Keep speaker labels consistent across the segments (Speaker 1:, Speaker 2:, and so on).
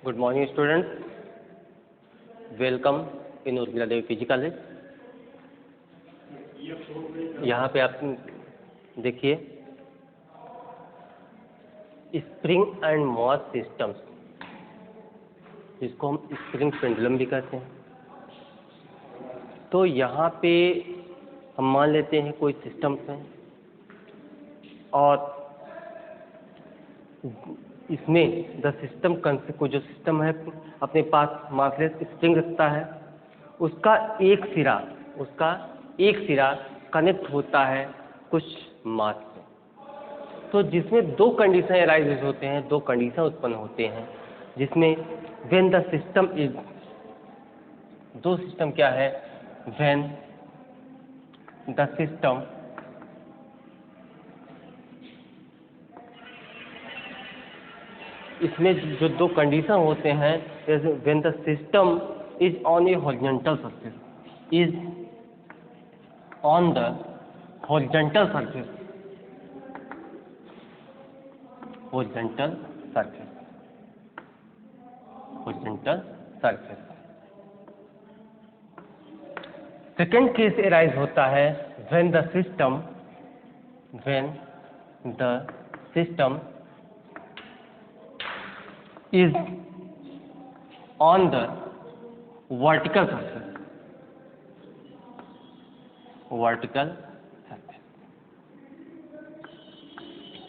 Speaker 1: Good morning students, welcome in Urmila Devi PG college. यहाँ पे आप देखिए स्प्रिंग एंड मॉस सिस्टम्स, जिसको हम स्प्रिंग पेंडुलम भी कहते हैं। तो यहाँ पे हम मान लेते हैं कोई सिस्टम्स हैं और इसमें द सिस्टम को जो सिस्टम है अपने पास मासलेस स्प्रिंग रखता है, उसका एक सिरा कनेक्ट होता है कुछ मास से। तो जिसमें दो कंडीशन अराइज होते हैं, दो कंडीशन उत्पन्न होते हैं, जिसमें व्हेन द सिस्टम इज, दो सिस्टम क्या है, व्हेन द सिस्टम इसमें जो दो कंडीशन होते हैं, when the system is on A horizontal surface, is on the horizontal surface, horizontal surface. Second case arise होता है when the system is on the vertical surface,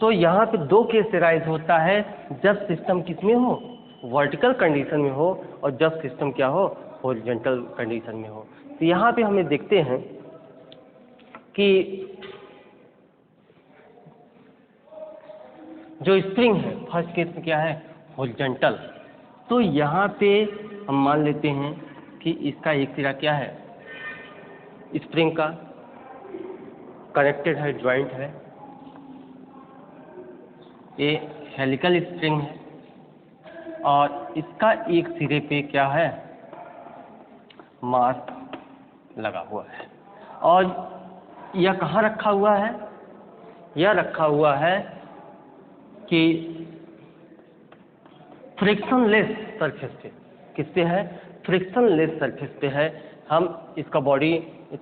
Speaker 1: तो यहाँ पे दो केस अराइज होता है, जब सिस्टम किस में हो, वर्टिकल कंडीशन में हो, और जब सिस्टम क्या हो, हॉरिजॉन्टल कंडीशन में हो। तो यहाँ पे हमें देखते हैं कि जो स्प्रिंग है फर्स्ट केस में क्या है, हॉरिजॉन्टल। तो यहाँ पे हम मान लेते हैं कि इसका एक सिरा क्या है, स्प्रिंग का कनेक्टेड है, ज्वाइंट है, ये हेलिकल स्प्रिंग है, और इसका एक सिरे पे क्या है, मास लगा हुआ है। और यह कहाँ रखा हुआ है, यह रखा हुआ है कि फ्रिक्शनलेस सरफेस पे, किस पे है, फ्रिक्शनलेस सरफेस पे है। हम इसका बॉडी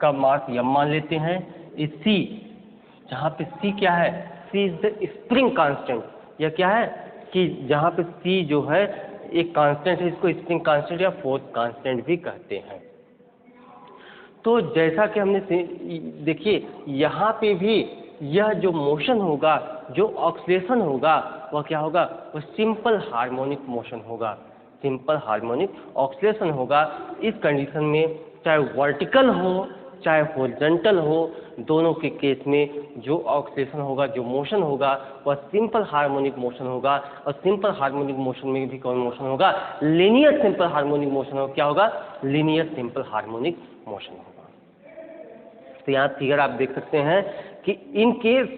Speaker 1: का मास यम मान लेते हैं। इस सी, जहाँ पे सी क्या है, सी इज द स्प्रिंग कांस्टेंट। यह क्या है कि जहाँ पे सी जो है एक कांस्टेंट है, इसको स्प्रिंग कांस्टेंट या फोर्स कांस्टेंट भी कहते हैं। तो जैसा कि हमने देखिए यहाँ पे भी यह जो मोशन होगा, जो ऑक्सीलेशन होगा, वह क्या होगा, वह सिंपल हार्मोनिक मोशन होगा, सिंपल हार्मोनिक ऑक्सीलेशन होगा। इस कंडीशन में चाहे वर्टिकल हो चाहे हॉरिजॉन्टल हो, दोनों के केस में जो ऑक्सीलेशन होगा, जो मोशन होगा, वह सिंपल हार्मोनिक मोशन होगा। और सिंपल हार्मोनिक मोशन में भी कौन मोशन होगा, लीनियर सिंपल हार्मोनिक मोशन होगा। क्या होगा, लीनियर सिंपल हार्मोनिक मोशन होगा। तो यहाँ फिगर आप देख सकते हैं कि in case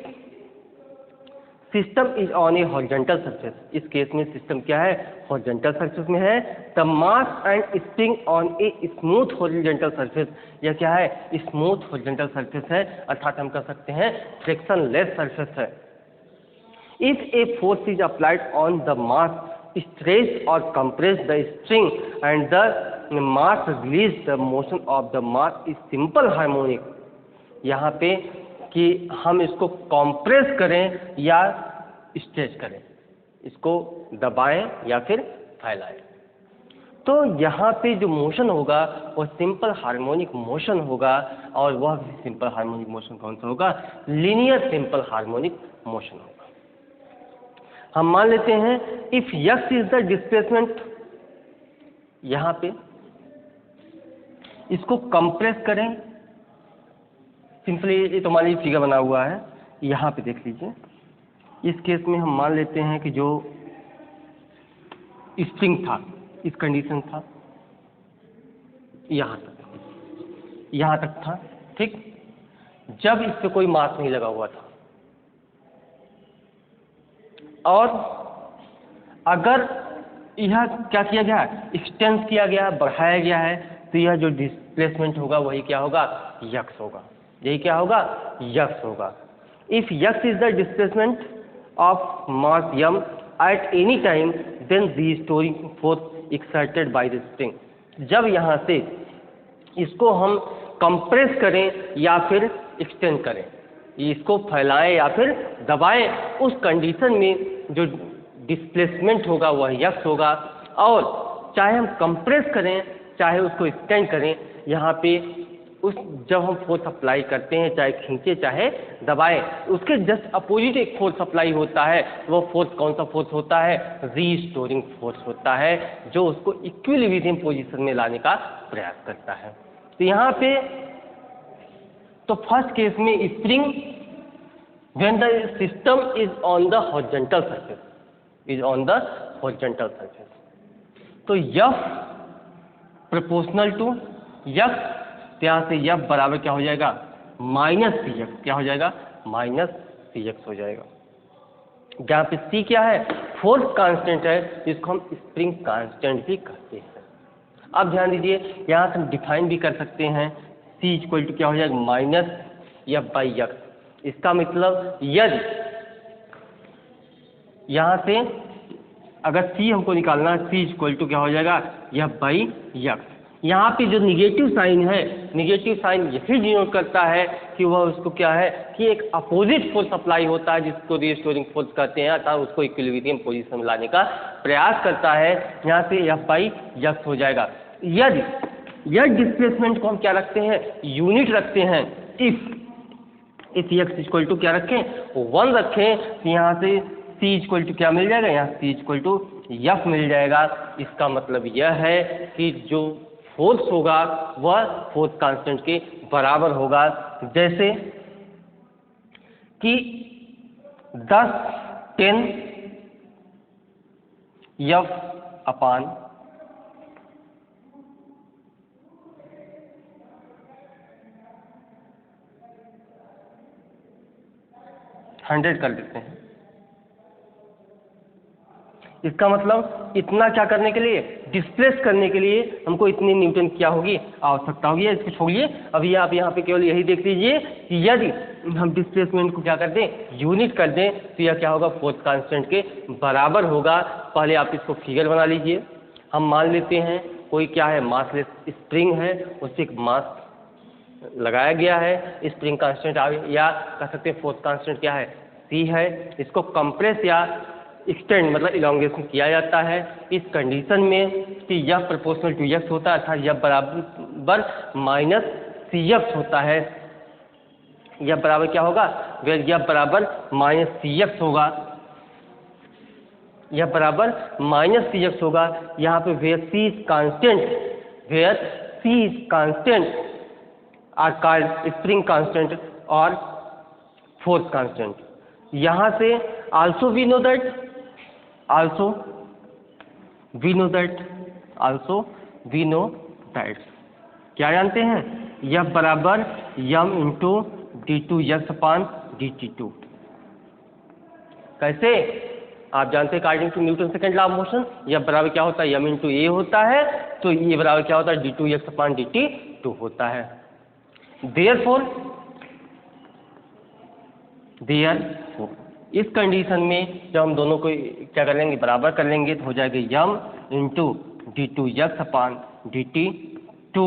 Speaker 1: system is on A horizontal surface, इस केस में सिस्टम क्या है, हॉरिजॉन्टल सरफेस में है। The mass and spring on a smooth horizontal surface, यह क्या है, स्मूथ हॉरिजॉन्टल सरफेस है, अर्थात हम कह सकते हैं फ्रिक्शनलेस सरफेस है। If a force is applied on the mass, stretch और compress the spring and the mass release, the motion of the mass is simple harmonic. यहाँ पे कि हम इसको कॉम्प्रेस करें या स्ट्रेच करें, इसको दबाएं या फिर फैलाएं, तो यहाँ पे जो मोशन होगा वह सिंपल हार्मोनिक मोशन होगा। और वह सिंपल हार्मोनिक मोशन कौन सा होगा, लीनियर सिंपल हार्मोनिक मोशन होगा। हम मान लेते हैं if x is the displacement, यहाँ पे इसको कंप्रेस करें, सिंपली ये तो मान लीजिए फिगर बना हुआ है, यहाँ पे देख लीजिए। इस केस में हम मान लेते हैं कि जो स्प्रिंग था, इस कंडीशन था, यहाँ तक था, ठीक। जब इस पे कोई मास नहीं लगा हुआ था, और अगर यह क्या किया गया, एक्सटेंस किया गया, बढ़ाया गया है, तो यह जो डिस्प्लेसमेंट होगा वही क्या होगा, यक्स होगा। यही क्या होगा, यक्स होगा। If x is the displacement of mass m at any time, then restoring force exerted by the spring. जब यहाँ से इसको हम कंप्रेस करें या फिर एक्सटेंड करें, इसको फैलाएं या फिर दबाएं, उस कंडीशन में जो डिस्प्लेसमेंट होगा वह यक्स होगा। और चाहे हम कंप्रेस करें चाहे उसको एक्सटेंड करें, यहाँ पे उस जब हम फोर्स अप्लाई करते हैं, चाहे खींचे चाहे दबाएं, उसके जस्ट अपोजिट एक फोर्स अप्लाई होता है। वो फोर्स कौन सा फोर्स होता है? रीस्टोरिंग फोर्स होता है, जो उसको इक्विलिब्रियम पोजीशन में लाने का प्रयास करता है। तो यहाँ पे तो फर्स्ट केस में spring when the system is on the horizontal surface, is on the horizontal surface, तो F प्रोपोर्शनल टू यक्स, यहाँ से F बराबर क्या हो जाएगा? Minus c x. क्या हो जाएगा? माइनस सी एक्स हो जाएगा। यहाँ पे C क्या है? फोर्स कांस्टेंट है, जिसको हम स्प्रिंग कांस्टेंट भी कहते हैं। अब ध्यान दीजिए, यहाँ से हम डिफाइन भी कर सकते हैं, C इक्वल टू क्या हो जाएगा? Minus F by x. इसका मतलब यदि यहाँ से अगर C हमको निकालना है, C इक्वल टू क्या हो जाएगा? F by x. यहाँ पे जो निगेटिव साइन है, निगेटिव साइन यही डिनोट करता है कि वह उसको क्या है कि एक अपोजिट फोर्स अप्लाई होता है, जिसको रीस्टोरिंग फोर्स कहते हैं, अर्थात उसको इक्विलिब्रियम पोजीशन में लाने का प्रयास करता है। यहाँ से F बाई एक्स हो जाएगा। यदि यह डिस्प्लेसमेंट को हम क्या रखते हैं? यूनिट रखते हैं। इस एक्स इक्वल टू क्या रखें? 1 रखें, तो यहाँ से C इक्वल टू क्या मिल जाएगा? यहाँ C इक्वल टू F मिल जाएगा। इसका मतलब यह है कि जो फोर्स होगा वह फोर्स कांस्टेंट के बराबर होगा, जैसे कि 10 F अपान 100 कर देते हैं। इसका मतलब इतना क्या करने के लिए? डिस्प्लेस करने के लिए हमको इतनी न्यूटन क्या होगी? आवश्यकता होगी। इसको छोड़िए, अभी आप यहाँ पे केवल यही देख लीजिए कि यदि हम डिस्प्लेसमेंट को क्या कर दें? यूनिट कर दें, तो यह क्या होगा? फोर्स कांस्टेंट के बराबर होगा। पहले आप इसको फिगर बना लीजिए। हम मान लेते हैं कोई क्या है? मासलेस स्प्रिंग है, उससे एक मास लगाया गया है, स्प्रिंग कांस्टेंट या कह सकते हैं फोर्स कांस्टेंट क्या है? C है। इसको कंप्रेस या एक्सटेंड मतलब इलोंगेशन किया जाता है। इस कंडीशन में कि F प्रोपोर्शनल टू एक्स होता है, अर्थात F बराबर माइनस सी एक्स होता है। F बराबर क्या होगा? F बराबर माइनस सी एक्स होगा। F बराबर माइनस सी एक्स होगा। यहाँ पे where C is constant, where C is constant are called spring constant और फोर्स कांस्टेंट। यहाँ से also we know that क्या जानते हैं? F बराबर m into d2 x upon dt2। कैसे? आप जानते हैं according to Newton second law of motion F बराबर क्या होता है? m इंटू a होता है, तो ये बराबर क्या होता है? d2 x अपान dt2 होता है। देयरफॉर इस कंडीशन में जब हम दोनों को क्या कर लेंगे? बराबर कर लेंगे, तो हो जाएगा m into d2 x upon dt2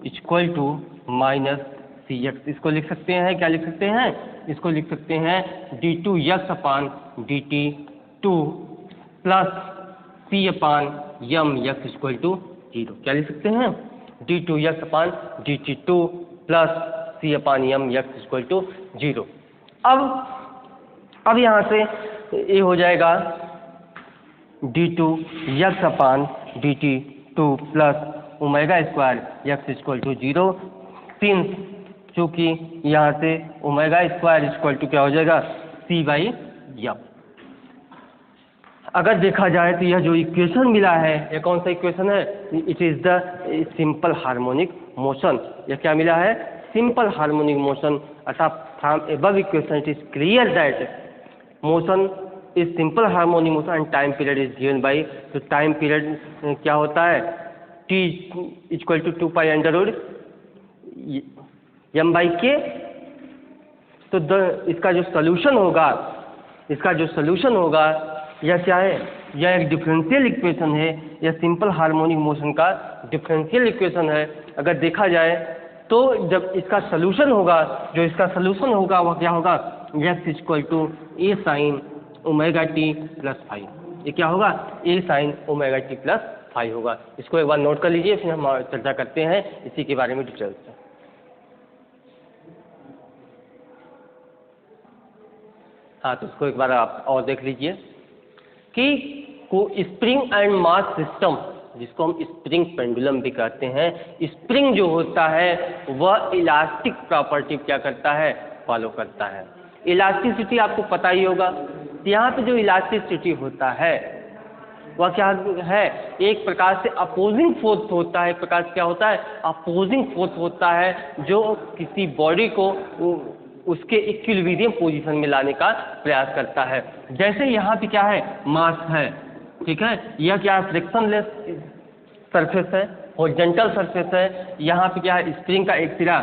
Speaker 1: equal to minus c x. इसको लिख सकते हैं, क्या लिख सकते हैं? इसको लिख सकते हैं d2 x upon dt2 plus c upon m x equal to 0। क्या लिख सकते हैं? d2 x upon dt2 plus c upon m x equal to 0। अब यहाँ से ये हो जाएगा d2 x upon dt2 plus omega square x equal to 0, since चूँकि यहाँ से ओमेगा स्क्वायर इक्वल टू क्या हो जाएगा? c by m। अगर देखा जाए तो यह जो इक्वेशन मिला है, यह कौन सा इक्वेशन है? It is the simple harmonic motion. यह क्या मिला है? Simple harmonic motion. अर्थात from above equation it is clear that motion is simple harmonic motion and time period is given by, तो टाइम पीरियड क्या होता है? t equal to 2 pi under root m by k। तो इसका जो solution होगा यह क्या है, यह एक डिफरेंशियल इक्वेशन है, यह सिंपल हार्मोनिक मोशन का डिफरेंशियल इक्वेशन है। अगर देखा जाए तो जब इसका सलूशन होगा, जो इसका सलूशन होगा वह क्या होगा, x equal to A sine omega T plus five. ये क्या होगा, A sine omega T plus five होगा। इसको एक बार नोट कर लीजिए, फिर हम चर्चा करते हैं इसी के बारे में डिटेल से। हाँ, तो इसको एक बार आप और देख लीजिए कि स्प्रिंग एंड मास सिस्टम, जिसको हम स्प्रिंग पेंडुलम भी कहते हैं, स्प्रिंग जो होता है वह इलास्टिक प्रॉपर्टी क्या करता है, फॉलो करता है। इलास्टिसिटी आपको पता ही होगा। यहाँ पे जो इलास्टिसिटी होता है वह क्या है, एक प्रकार से अपोजिंग फोर्स होता है, एक प्रकार से क्या होता है, अपोजिंग फोर्स होता है, जो किसी बॉडी को उसके इक्विलिब्रियम पोजीशन में लाने का प्रयास करता है। जैसे यहाँ पे क्या है, मास है, ठीक है, यह क्या है, फ्रिक्शनलेस सरफेस है, हॉरिजॉन्टल सरफेस है। यहाँ पे क्या है, स्प्रिंग का एक सिरा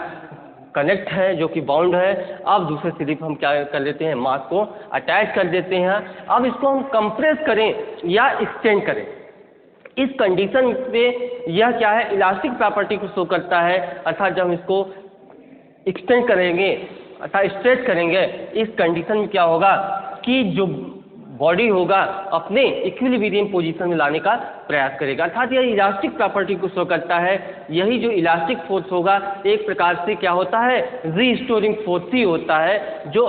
Speaker 1: कनेक्ट है जो कि बाउंड है। अब दूसरे सिरे पर हम क्या कर लेते हैं, मास को अटैच कर देते हैं। अब इसको हम कंप्रेस करें या एक्सटेंड करें, इस कंडीशन पे यह क्या है, इलास्टिक प्रॉपर्टी को शो करता है। अर्थात जब हम इसको एक्सटेंड करेंगे अर्थात स्ट्रेच करेंगे, इस कंडीशन में क्या होगा कि जो बॉडी होगा अपने इक्विलिब्रियम पोजीशन में लाने का प्रयास करेगा। अर्थात यह इलास्टिक प्रॉपर्टी को शो करता है। यही जो इलास्टिक फोर्स होगा एक प्रकार से क्या होता है, रीस्टोरिंग फोर्स ही होता है, जो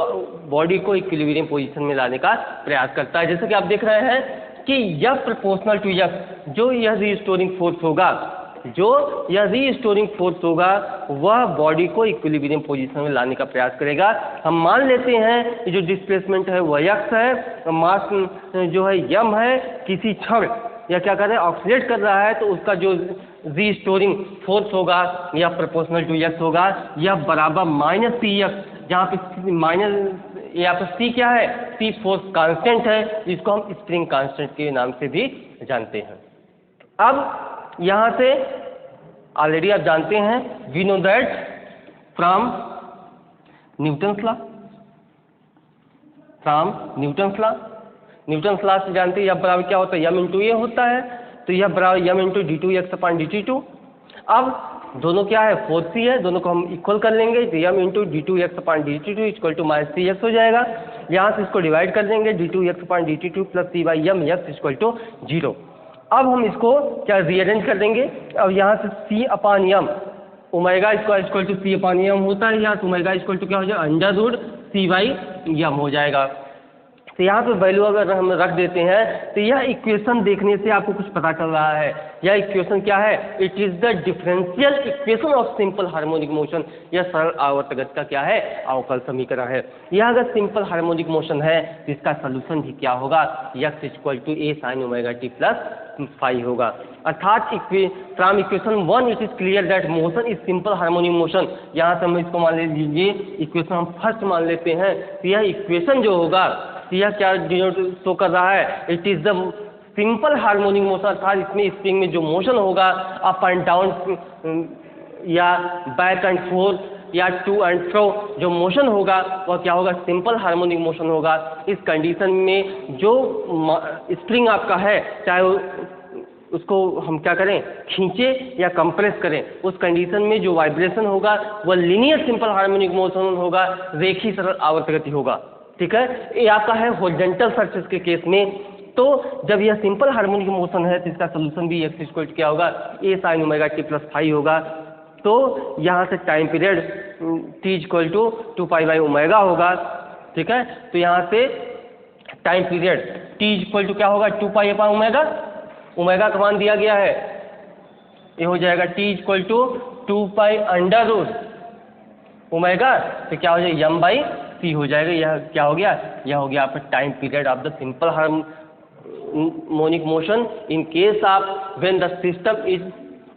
Speaker 1: बॉडी को इक्विलिब्रियम पोजीशन में लाने का प्रयास करता है। जैसे कि आप देख रहे हैं कि यह प्रोपोर्शनल टू यह, जो यह रीस्टोरिंग फोर्स होगा, जो यह रीस्टोरिंग फोर्स होगा वह बॉडी को इक्विलिब्रियम पोजीशन में लाने का प्रयास करेगा। हम मान लेते हैं कि जो डिस्प्लेसमेंट है वह x है, मास जो है m है, किसी क्षण यह क्या कर रहा है, ऑक्सीलेट कर रहा है, तो उसका जो रीस्टोरिंग फोर्स होगा या प्रोपोर्शनल टू x होगा, यह बराबर माइनस सी एक्स, जहाँ पे माइनस यहाँ पर c क्या है, c फोर्स कांस्टेंट है, जिसको हम स्प्रिंग कांस्टेंट के नाम से भी जानते हैं। अब यहाँ से ऑलरेडी आप जानते हैं, we know that from Newton's law, Newton's law से जानते हैं यह बराबर क्या होता है, यम इंटू ए होता है, तो यह बराबर m into d two x upon d t two. अब दोनों क्या है, फोर्स ही है, दोनों को हम इक्वल कर लेंगे, तो m into d two x upon d t two equal to minus c x हो जाएगा। यहाँ से इसको डिवाइड कर देंगे, d two x upon d t two plus c by m x equal to 0। अब हम इसको क्या रीअरेंज कर देंगे। अब यहाँ से c upon m, omega square equal to c upon m होता है, यहाँ से ओमेगा इक्वल टू क्या हो जाएगा, अंडर रूट सी बाई यम हो जाएगा। तो यहाँ पे वैल्यू अगर हम रख देते हैं तो यह इक्वेशन देखने से आपको कुछ पता चल रहा है। यह इक्वेशन क्या है, it is the differential equation of simple harmonic motion. यह सरल आवर्त गति का क्या है, अवकल समीकरण है। यह अगर सिंपल हार्मोनिक मोशन है तो इसका सोल्यूशन भी क्या होगा, x equal to A sine omega T plus five होगा। अर्थात from equation 1 it is clear that motion is simple harmonic motion. यहाँ से हम इसको मान लीजिए, इक्वेशन हम फर्स्ट मान लेते हैं, तो यह इक्वेशन जो होगा यह क्या डिनोट शो कर रहा है, it is the simple harmonic motion. अर्थात इसमें स्प्रिंग में जो मोशन होगा अप एंड डाउन या बैक एंड फोर्थ या टू एंड फ्रो, जो मोशन होगा वह क्या होगा, सिंपल हार्मोनिक मोशन होगा। इस कंडीशन में जो स्प्रिंग आपका है, चाहे उसको हम क्या करें, खींचे या कंप्रेस करें, उस कंडीशन में जो वाइब्रेशन होगा वह लीनियर सिंपल हार्मोनिक मोशन होगा, रेखीय सरल आवर्त गति होगा। ठीक है, ये आपका है हॉरिजॉन्टल सरफेस के केस में। तो जब यह सिंपल हार्मोनिक मोशन है तो इसका सोल्यूशन भी x इक्वल टू क्या होगा, A sine omega T plus five होगा। तो यहाँ से time period t equal to 2 pi by omega होगा। ठीक है, तो यहाँ से time period t equal to क्या होगा, 2 पाई अपॉन ओमेगा, ओमेगा का मान दिया गया है, ये हो जाएगा t equal to 2 pi under root omega, तो क्या हो जाएगा यम बाई सी हो जाएगा। यह क्या हो गया, यह हो गया आपका time period of the simple harmonic motion in case of when the system is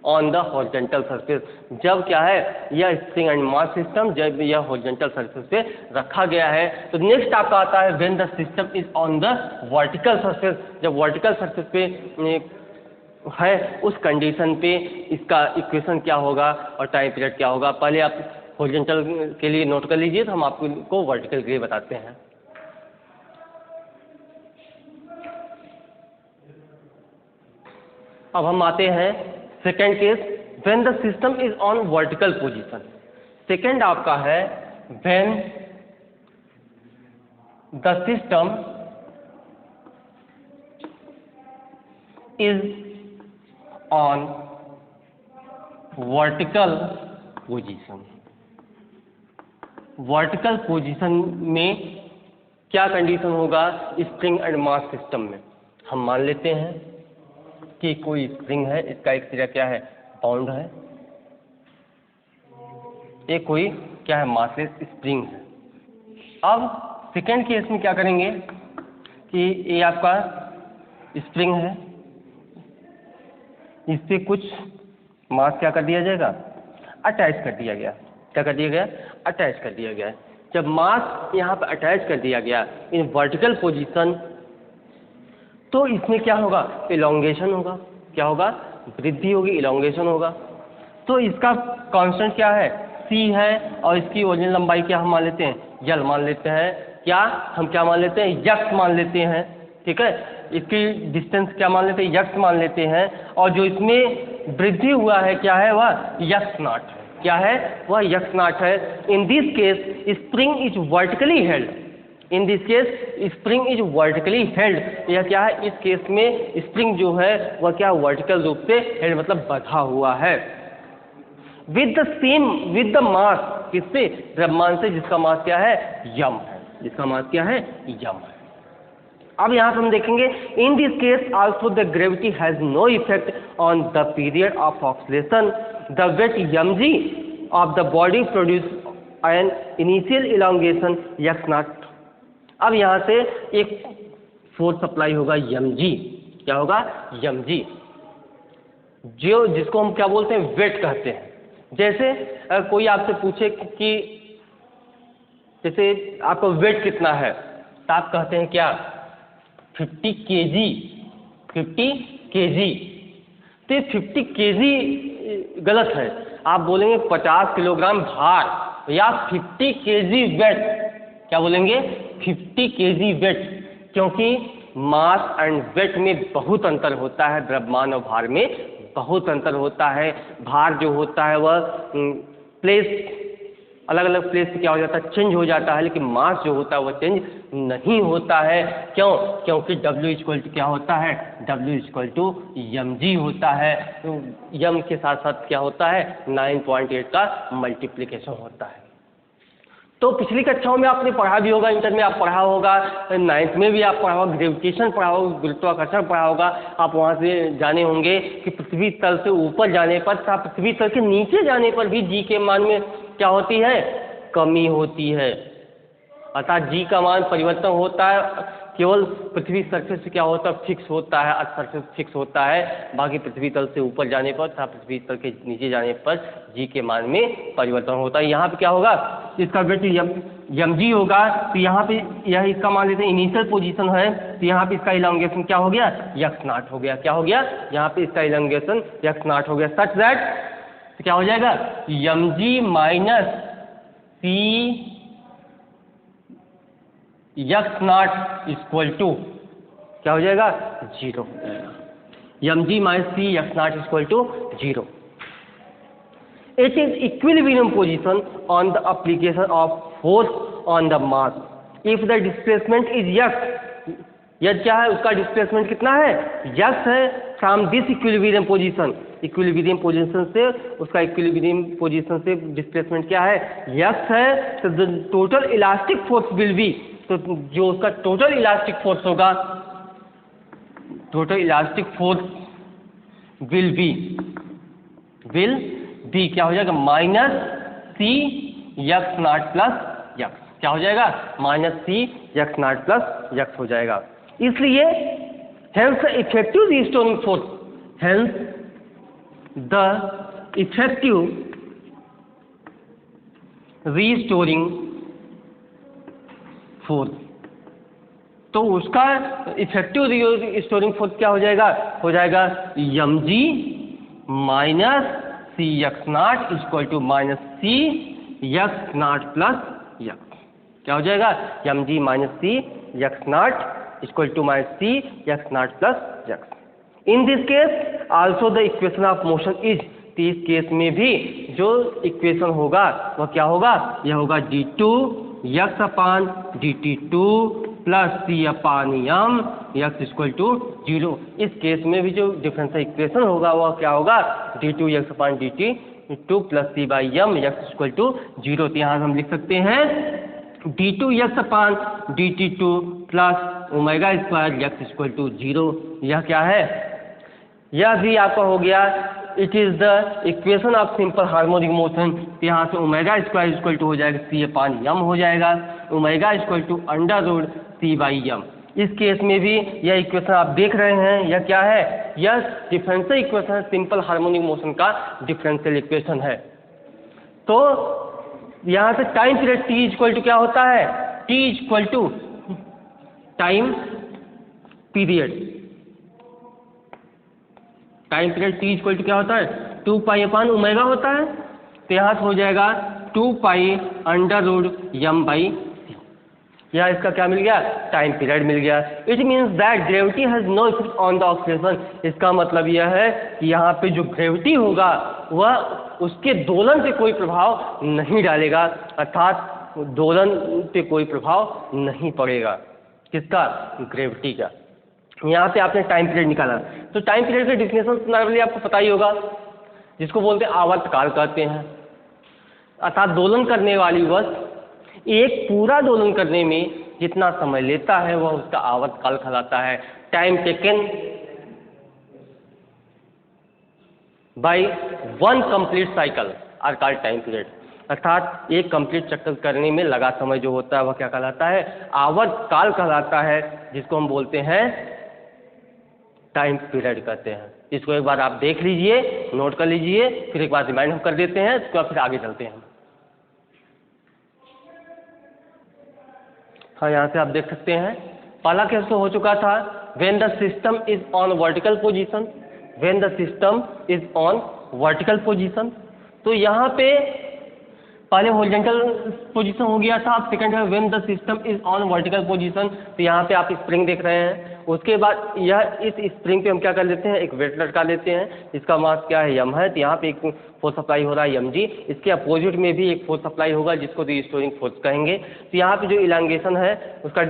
Speaker 1: on the horizontal surface. जब क्या है, यह स्प्रिंग एंड मास सिस्टम जब यह हॉरिजॉन्टल सरफेस पे रखा गया है। तो नेक्स्ट आपका आता है when the system is on the vertical surface. जब वर्टिकल सरफेस पे है उस कंडीशन पे इसका इक्वेशन क्या होगा और टाइम पीरियड क्या होगा। पहले आप हॉरिजॉन्टल के लिए नोट कर लीजिए, तो हम आपको वर्टिकल के लिए बताते हैं। अब हम आते हैं second case, when the system is on vertical position. Second आपका है when the system is on vertical position. Vertical position में क्या कंडीशन होगा स्प्रिंग एंड मास सिस्टम में? हम मान लेते हैं कि कोई स्प्रिंग है, इसका एक सिरा क्या है बाउंड है, एक कोई क्या है मासलेस स्प्रिंग है। अब सेकेंड केस में क्या करेंगे कि ये आपका स्प्रिंग है, इस पे कुछ मास क्या कर दिया जाएगा अटैच कर दिया गया। क्या कर दिया गया? अटैच कर दिया गया। जब मास यहाँ पर अटैच कर दिया गया इन वर्टिकल पोजीशन, तो इसमें क्या होगा इलोंगेशन होगा। क्या होगा? वृद्धि होगी, इलोंगेशन होगा। तो इसका कांस्टेंट क्या है c है और इसकी ओरिजिनल लंबाई क्या हम मान लेते हैं यल मान लेते हैं। क्या हम क्या मान लेते हैं यक्स मान लेते हैं। ठीक है, इसकी डिस्टेंस क्या मान लेते हैं यक्स मान लेते हैं। और जो इसमें वृद्धि हुआ है क्या है वह यक्स नॉट है। क्या है वह यक्स नॉट है। इन this case spring is vertically held. In this case spring is vertically held. यह क्या है? इस केस में स्प्रिंग जो है वह क्या वर्टिकल रूप से हेल्ड मतलब बंधा हुआ है। With the same with the mass, किससे? द्रव्यमान से, जिसका मास क्या है यम है। जिसका मास क्या है यम है। अब यहाँ से हम देखेंगे in this case also the gravity has no effect on the period of oscillation. The weight mg of the body produce an initial elongation x not. अब यहाँ से एक फोर्स सप्लाई होगा mg। क्या होगा? mg, जो जिसको हम क्या बोलते हैं वेट कहते हैं। जैसे कोई आपसे पूछे कि जैसे आपका वेट कितना है, तो आप कहते हैं क्या 50 kg। 50 kg, तो 50 kg गलत है। आप बोलेंगे 50 किलोग्राम भार या 50 kg वेट। क्या बोलेंगे? 50 kg वेट, क्योंकि मास एंड वेट में बहुत अंतर होता है। द्रव्यमान और भार में बहुत अंतर होता है। भार जो होता है वह प्लेस अलग अलग प्लेस से क्या हो जाता है चेंज हो जाता है, लेकिन मास जो होता है वह चेंज नहीं होता है। क्यों? क्योंकि W इक्वल टू क्या होता है W इक्वल टू mg होता है। तो यम के साथ साथ क्या होता है 9.8 का मल्टीप्लिकेशन होता है। तो पिछली कक्षाओं में आपने पढ़ा भी होगा, इंटर में आप पढ़ा होगा, नाइन्थ में भी आप पढ़ा होगा, ग्रेविटेशन पढ़ा होगा, गुरुत्वाकर्षण पढ़ा होगा। आप वहाँ से जाने होंगे कि पृथ्वी तल से ऊपर जाने पर तथा पृथ्वी तल के नीचे जाने पर भी जी के मान में क्या होती है कमी होती है। अर्थात जी का मान परिवर्तन होता है, केवल पृथ्वी सरफेस से क्या होता है फिक्स होता है, अर्थ सरफेस फिक्स होता है। बाकी पृथ्वी तल से ऊपर जाने पर तथा पृथ्वी तल के नीचे जाने पर जी के मान में परिवर्तन होता है। यहाँ पे क्या होगा इसका वेट यम जी होगा। तो यहाँ पे यह इसका मान लेते हैं इनिशियल पोजीशन है, तो यहाँ पे इसका इलांगेशन क्या हो गया यक्स नॉट हो गया। क्या हो गया? यहाँ पे इसका इलांगेशन यक्स नॉट हो गया। सच दैट तो क्या हो जाएगा m g minus c x not equal to क्या हो जाएगा 0 हो जाएगा। M g minus c x not equal to 0। It is equilibrium position on the application of force on the mass if the displacement is x. यह क्या है उसका displacement कितना है यक्स है। From this equilibrium position, equilibrium position से उसका equilibrium position से डिस्प्लेसमेंट क्या है यक्स है। तो the total elastic force will be, तो जो उसका टोटल इलास्टिक फोर्स होगा, total elastic force will be क्या हो जाएगा minus c x not plus x. क्या हो जाएगा minus c x not plus x हो जाएगा। इसलिए hence effective restoring force, hence the effective restoring force, तो उसका इफेक्टिव रीस्टोरिंग फोर्स क्या हो जाएगा m g minus c x not equal to minus c x not plus x. क्या हो जाएगा m g minus c x not equal to minus c x not plus x. In this case also the equation of motion is, तो इस case में भी जो equation होगा वह क्या होगा, यह होगा d2 x upon dt2 plus c upon m x equal to 0। इस केस में भी जो डिफरेंशियल इक्वेशन होगा वह क्या होगा, d2 x upon dt2 plus c by m x equal to 0। तो यहाँ हम लिख सकते हैं d2 x upon dt2 plus omega square x equal to 0। यह क्या है, यह भी आपका हो गया, it is the equation of simple harmonic motion. तो यहाँ से ओमेगा स्क्वायर इक्वल टू हो जाएगा c अपान m हो जाएगा, omega equal to under root c by m। इस केस में भी यह इक्वेशन आप देख रहे हैं, यह क्या है, यह डिफरेंशियल इक्वेशन है, सिंपल हार्मोनिक मोशन का डिफरेंशियल इक्वेशन है। तो यहाँ से time period t equal to क्या होता है, t equal to time period t equal to क्या होता है, 2 पाई अपान ओमेगा होता है। तो यहाँ से हो जाएगा 2 pi under root m by c। यहाँ इसका क्या मिल गया, टाइम पीरियड मिल गया। It means that gravity has no effect on the oxygen. इसका मतलब यह है कि यहाँ पे जो ग्रेविटी होगा वह उसके दोलन पे कोई प्रभाव नहीं डालेगा, अर्थात दोलन पे कोई प्रभाव नहीं पड़ेगा। किसका, ग्रेविटी का। यहाँ पे आपने टाइम पीरियड निकाला, तो टाइम पीरियड का डिफिनेशन नॉर्मली आपको पता ही होगा, जिसको बोलते हैं आवर्तकाल कहते हैं, अर्थात दोलन करने वाली वस्तु एक पूरा दोलन करने में जितना समय लेता है वह उसका आवर्तकाल कहलाता है। Time taken by one complete cycle are called time period. अर्थात एक कंप्लीट चक्कर करने में लगा समय जो होता है वह क्या कहलाता है, आवर्तकाल कहलाता है, जिसको हम बोलते हैं टाइम पीरियड कहते हैं। इसको एक बार आप देख लीजिए, नोट कर लीजिए, फिर एक बार रिमाइंड हम कर देते हैं, उसके बाद फिर आगे चलते हैं। हाँ, यहाँ से आप देख सकते हैं पहला केस तो हो चुका था, when the system is on vertical position, when the system is on vertical position. तो यहाँ पे पहले हॉरिजॉन्टल पोजीशन हो गया था, अब सेकंड है when the system is on vertical position. तो यहाँ पे आप स्प्रिंग देख रहे हैं, उसके बाद यह इस स्प्रिंग पे हम क्या कर लेते हैं, एक वेट लटका लेते हैं, इसका मास क्या है, m है। तो यहाँ पे एक फोर्स सप्लाई हो रहा है mg, इसके अपोजिट में भी एक फोर्स सप्लाई होगा जिसको रिस्टोरिंग फोर्स कहेंगे। तो यहाँ पे जो इलांगेशन है उसका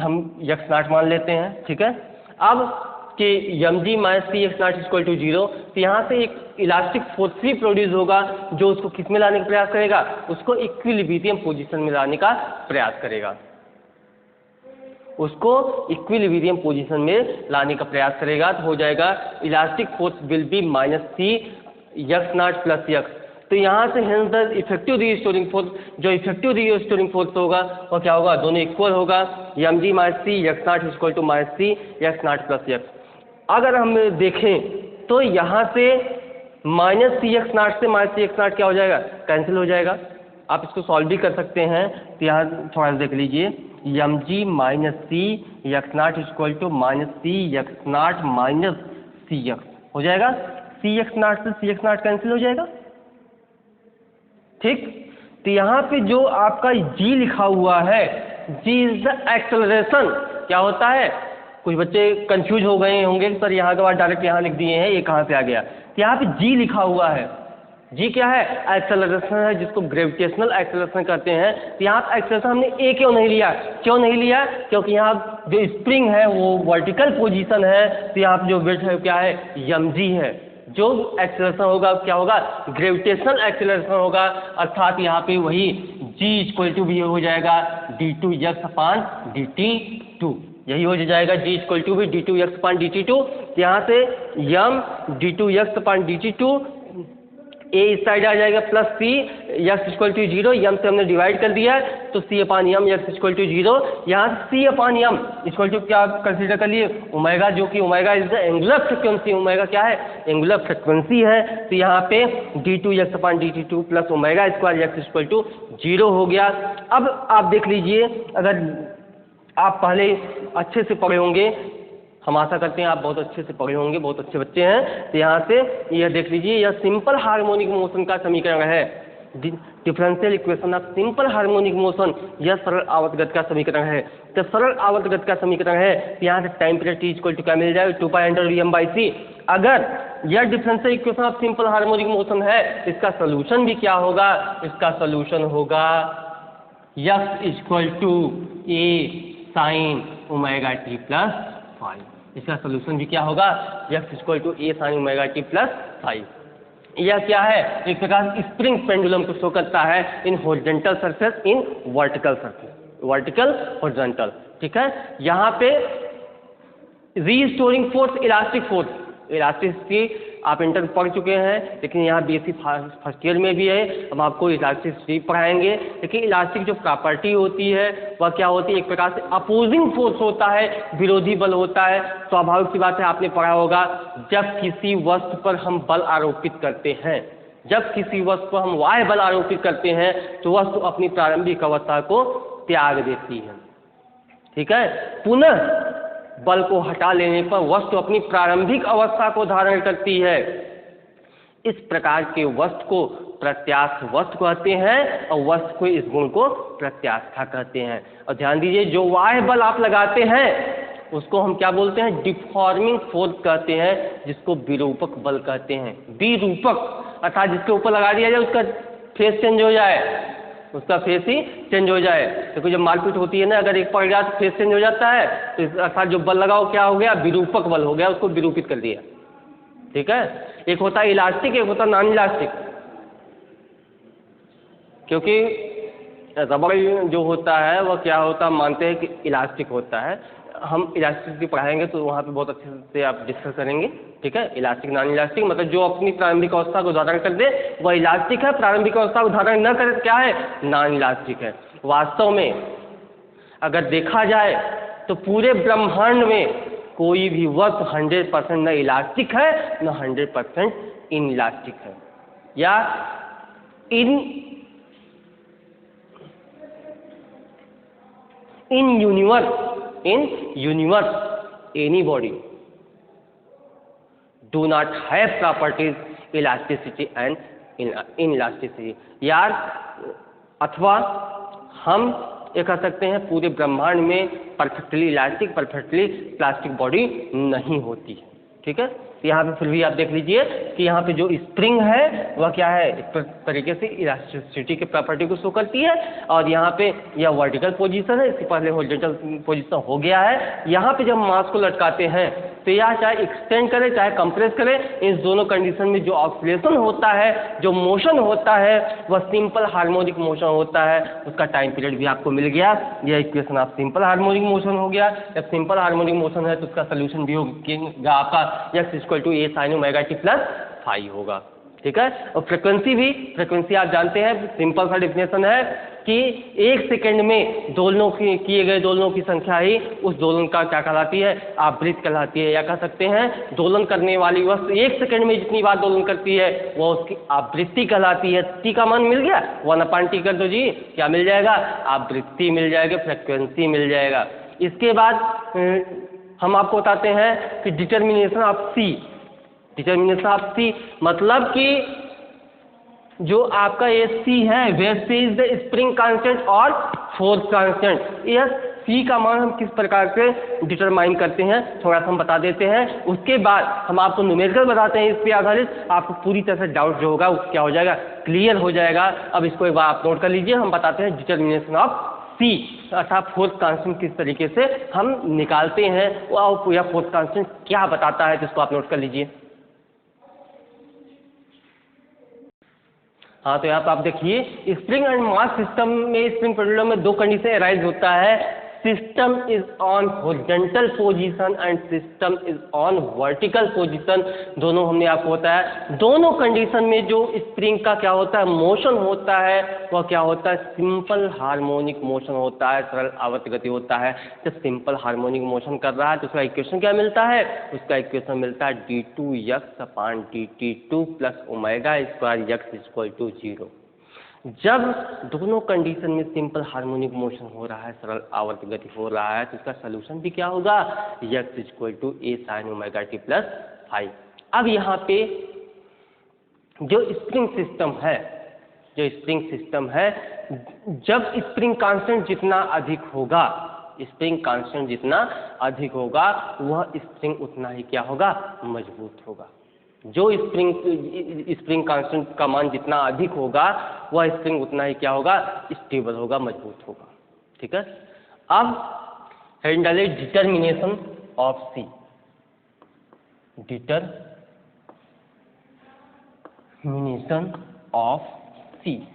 Speaker 1: हम x नॉट मान लेते हैं, ठीक है। अब कि mg minus c x not equal to 0, तो यहाँ से एक इलास्टिक फोर्स भी प्रोड्यूस होगा जो उसको किस में लाने का प्रयास करेगा, उसको इक्विलिब्रियम पोजीशन में लाने का प्रयास करेगा, उसको इक्विलिब्रियम पोजीशन में लाने का प्रयास करेगा। तो हो जाएगा elastic force will be minus c x not plus x। तो यहाँ से hence the effective restoring force, जो इफेक्टिव रीस्टोरिंग फोर्स होगा वो क्या होगा, दोनों इक्वल होगा, mg minus c x not equal to minus c x not plus x। अगर हम देखें तो यहाँ से माइनस सी एक्स नॉट से माइनस सी एक्स नॉट क्या हो जाएगा, कैंसिल हो जाएगा। आप इसको सॉल्व भी कर सकते हैं। तो यहाँ थोड़ा सा देख लीजिए, mg minus c x not equal to minus c x not minus c x हो जाएगा, सी एक्स नॉट से सी एक्स नॉट कैंसिल हो जाएगा, ठीक। तो यहाँ पे जो आपका g लिखा हुआ है, g इज द एक्सेलरेशन। क्या होता है, कुछ बच्चे कंफ्यूज हो गए होंगे सर यहाँ के बाद डायरेक्ट यहाँ लिख दिए हैं, ये कहाँ से आ गया। तो यहाँ पे g लिखा हुआ है, g क्या है, एक्सेलरेशन है, जिसको ग्रेविटेशनल एक्सेलरेशन कहते हैं। तो यहाँ पे एक्सेलरेशन हमने a क्यों नहीं लिया, क्यों नहीं लिया, क्योंकि यहाँ जो स्प्रिंग है वो वर्टिकल पोजीशन है। तो यहाँ पे जो वेट है क्या है, mg है। जो एक्सेलरेशन होगा क्या होगा, ग्रेविटेशनल एक्सेलरेशन होगा, अर्थात यहाँ पे वही g इक्वल टू भी हो जाएगा d2 x अपान dt2, यही हो जाएगा g इक्वल टू भी d2 x अपान dt2। यहाँ से m d2 x upon dt2 a इस साइड आ जाएगा plus c x equal to 0, m से हमने डिवाइड कर दिया तो c upon m x equal to 0। यहाँ c upon m equal to क्या कंसीडर कर लिए, ओमेगा, जो कि omega is the angular frequency. Omega क्या है, एंगुलर फ्रिक्वेंसी है। तो यहाँ पे d2 x upon dt2 plus omega square x equal to 0 हो गया। अब आप देख लीजिए, अगर आप पहले अच्छे से पढ़े होंगे, हम आशा करते हैं आप बहुत अच्छे से पढ़े होंगे, बहुत अच्छे बच्चे हैं। तो यहाँ से यह देख लीजिए, यह सिंपल हार्मोनिक मोशन का समीकरण है, differential equation of simple harmonic motion, यह सरल आवर्त गति का समीकरण है। तो सरल आवर्त गति का समीकरण है, तो यहाँ से time period t equal to क्या मिल जाएगा, 2 pi under m by c. अगर यह differential equation of simple harmonic motion है, इसका सोल्यूशन भी क्या होगा? इसका सोल्यूशन होगा x equal to A sine omega T plus five. इसका सोल्यूशन भी क्या होगा? x equal to A sine omega T plus five. यह क्या है? एक प्रकार स्प्रिंग पेंडुलम को शो करता है in horizontal surface, in vertical surface, vertical horizontal. ठीक है, यहाँ पे restoring force, elastic force, elasticity आप इंटर पढ़ चुके हैं, लेकिन यहाँ बीएससी फर्स्ट ईयर में भी है, हम आपको इलास्टिसिटी पढ़ाएंगे। लेकिन इलास्टिक जो प्रॉपर्टी होती है वह क्या होती है? एक प्रकार से अपोजिंग फोर्स होता है, विरोधी बल होता है। स्वाभाविक सी बात है, आपने पढ़ा होगा, जब किसी वस्तु पर हम बल आरोपित करते हैं, जब किसी वस्तु पर हम वाह्य बल आरोपित करते हैं तो वस्तु अपनी प्रारंभिक अवस्था को त्याग देती है। ठीक है, पुनः बल को हटा लेने पर वस्तु अपनी प्रारंभिक अवस्था को धारण करती है। इस प्रकार के वस्तु को प्रत्यास्थ वस्तु कहते हैं और वस्तु को, इस गुण को प्रत्यास्था कहते हैं। और ध्यान दीजिए, जो वाह्य बल आप लगाते हैं उसको हम क्या बोलते हैं? डिफॉर्मिंग फोर्स कहते हैं, जिसको विरूपक बल कहते हैं। विरूपक अर्थात जिसके ऊपर लगा दिया जाए उसका फेस चेंज हो जाए, उसका फेस ही चेंज हो जाए। देखो जब मारपीट होती है ना, अगर एक पड़ गया तो फेस चेंज हो जाता है, तो अर्थात जो बल लगाओ क्या हो गया? विरूपक बल हो गया, उसको विरूपित कर दिया। ठीक है, एक होता है इलास्टिक, एक होता है नॉन इलास्टिक। क्योंकि रबड़ जो होता है वह क्या होता है, मानते हैं कि इलास्टिक होता है। हम इलास्टिसिटी पढ़ाएंगे तो वहाँ पे बहुत अच्छे से आप डिस्कस करेंगे। ठीक है, इलास्टिक नॉन इलास्टिक मतलब जो अपनी प्रारंभिक अवस्था को धारण कर दे वह इलास्टिक है, प्रारंभिक अवस्था को धारण न करे क्या है? नॉन इलास्टिक है। वास्तव में अगर देखा जाए तो पूरे ब्रह्मांड में कोई भी वस्तु 100% न इलास्टिक है न 100% इन इलास्टिक है। या इन universe any body do not have properties elasticity and inelasticity। यार अथवा हम ये कह सकते हैं पूरे ब्रह्मांड में perfectly elastic, perfectly plastic body नहीं होती है। ठीक है, यहाँ पे फिर भी आप देख लीजिए कि यहाँ पे जो स्प्रिंग है वह क्या है? इस तरीके से इलास्टिसिटी के प्रॉपर्टी को शो करती है। और यहाँ पे यह वर्टिकल पोजीशन है, इसके पहले हॉरिजॉन्टल पोजीशन हो गया है। यहाँ पे जब मास को लटकाते हैं तो यह चाहे एक्सटेंड करे चाहे कंप्रेस करे, इस दोनों कंडीशन में जो ऑसिलेशन होता है, जो मोशन होता है, वह सिंपल हार्मोनिक मोशन होता है। उसका टाइम पीरियड भी आपको मिल गया। यह इक्वेशन आप सिंपल हार्मोनिक मोशन हो गया। जब सिंपल हार्मोनिक मोशन है तो उसका सोल्यूशन भी होगा आपका x equal to A sine omega T plus five होगा। ठीक है, और फ्रिक्वेंसी भी, फ्रिक्वेंसी आप जानते हैं, सिंपल सा डिफिनेशन है कि 1 सेकेंड में दोलनों की किए गए दोलनों की संख्या ही उस दोलन का क्या कहलाती है? आवृत्ति कहलाती है। या कह सकते हैं दोलन करने वाली वस्तु 1 सेकेंड में जितनी बार दोलन करती है वह उसकी आवृत्ति कहलाती है। टी का मान मिल गया, 1/t कर दो जी, क्या मिल जाएगा? आवृत्ति मिल जाएगा, फ्रिक्वेंसी मिल जाएगा। इसके बाद हम आपको बताते हैं कि determination of C. Determination of C मतलब कि जो आपका ये सी है where C is the spring constant और फोर्स कांस्टेंट। यह सी का मान हम किस प्रकार से डिटरमाइन करते हैं थोड़ा सा हम बता देते हैं। उसके बाद हम आपको न्यूमेरिकल बताते हैं, इस पे आधारित आपको पूरी तरह से डाउट जो होगा वो क्या हो जाएगा? क्लियर हो जाएगा। अब इसको एक बार आप नोट कर लीजिए। हम बताते हैं डिटर्मिनेशन ऑफ सी अर्थात फोर्स कांस्टेंट किस तरीके से हम निकालते हैं और यह फोर्स कांस्टेंट क्या बताता है, जिसको आप नोट कर लीजिए। हाँ, तो यहाँ पर आप देखिए स्प्रिंग एंड मास सिस्टम में, स्प्रिंग पेंडुलम में दो कंडीशन अराइज होता है। System is on horizontal position and system is on vertical position. दोनों हमने आपको बताया, दोनों कंडीशन में जो स्प्रिंग का क्या होता है? मोशन होता है वह क्या होता है? सिंपल हार्मोनिक मोशन होता है, सरल आवर्त गति होता है। जब सिंपल हार्मोनिक मोशन कर रहा है तो उसका इक्वेशन क्या मिलता है? उसका इक्वेशन मिलता है d2x/dt2 plus omega square x equal to 0। जब दोनों कंडीशन में सिंपल हार्मोनिक मोशन हो रहा है, सरल आवर्त गति हो रहा है, तो इसका सोल्यूशन भी क्या होगा? x equal to A sine omega T plus five. अब यहाँ पे जो स्प्रिंग सिस्टम है, जब स्प्रिंग कांस्टेंट जितना अधिक होगा स्प्रिंग कांस्टेंट जितना अधिक होगा वह स्प्रिंग उतना ही क्या होगा, मजबूत होगा। जो स्प्रिंग कांस्टेंट का मान जितना अधिक होगा वह स्प्रिंग उतना ही क्या होगा, स्टेबल होगा, मजबूत होगा। ठीक है। अब handle determination of C, determination of C,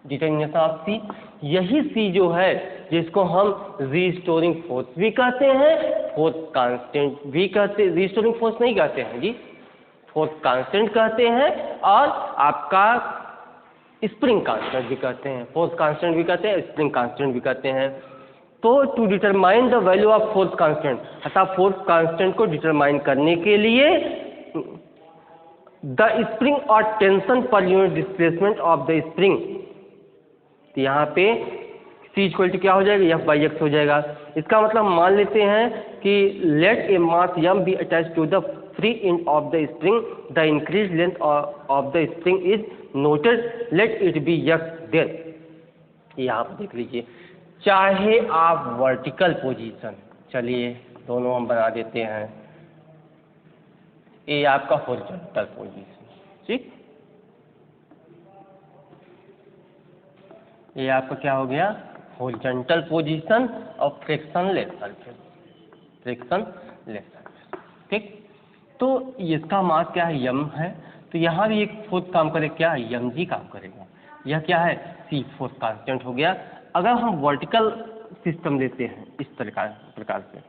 Speaker 1: determination of c, यही सी जो है जिसको हम रीस्टोरिंग फोर्स भी कहते हैं, फोर्स कांस्टेंट भी कहते हैं, रीस्टोरिंग फोर्स नहीं कहते हैं जी, फोर्स कांस्टेंट कहते हैं, और आपका स्प्रिंग कांस्टेंट भी कहते हैं, फोर्स कांस्टेंट भी कहते हैं, स्प्रिंग कांस्टेंट भी कहते हैं। तो to determine the value of force constant, अर्थात फोर्स कांस्टेंट को डिटरमाइन करने के लिए द स्प्रिंग और टेंशन पर unit displacement of the spring, तो यहाँ पे C इक्वल टू क्या हो जाएगा, F बाई एक्स हो जाएगा। इसका मतलब मान लेते हैं कि let a mass m be attach to the free end of the spring, the increase length of the spring is noted, let it be x then. यहाँ पर देख लीजिए, चाहे आप वर्टिकल पोजीशन, चलिए दोनों हम बना देते हैं, ये आपका हॉरिजॉन्टल पोजीशन, ठीक, ये आपका क्या हो गया, हॉरिजॉन्टल पोजीशन और फ्रिक्शनलेस सरफेस, फ्रिक्शनलेस सरफेस, ठीक। तो इसका मास क्या है, m है, तो यहाँ भी एक फोर्स काम करेगा, क्या mg काम करेगा, यह क्या है, c फोर्स कांस्टेंट हो गया। अगर हम वर्टिकल सिस्टम लेते हैं इस प्रकार से,